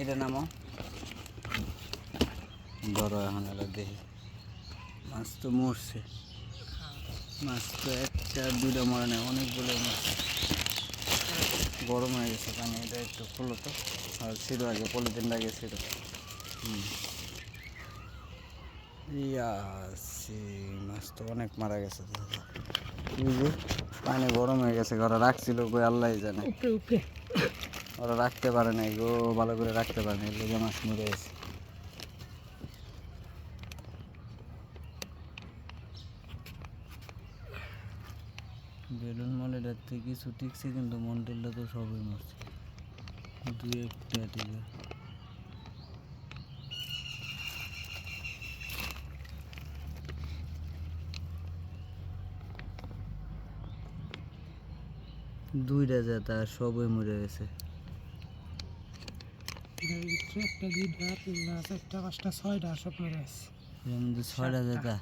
এটা নামো ধরো এখন এটা দেখি মাছ তো মরছে মাছ তো একটা দুইটা মরে নেই অনেকগুলো মরছে গরম হয়ে গেছে পানি এটা একটু খুলো তো আর ছিল আগে পলিথিন লাগিয়েছিল ইয়াসি মাছ তো অনেক মারা গেছে পানি গরম হয়ে গেছে ওরা রাখছিল কই আল্লাহ জানে ওরা রাখতে পারে নাই গো ভালো করে রাখতে পারে নাই লেগে মাছ মরে গেছে বেলুন মলেটাতে কিছু টিকছে কিন্তু মন্ডলটা তো সবই মরছে দুই একটা টিকে দুইটা জাতা সবই মরে গেছে একটা দুইটা তিনটা চারটা পাঁচটা ছয়টা সব মরে গেছে ছয়টা জাতা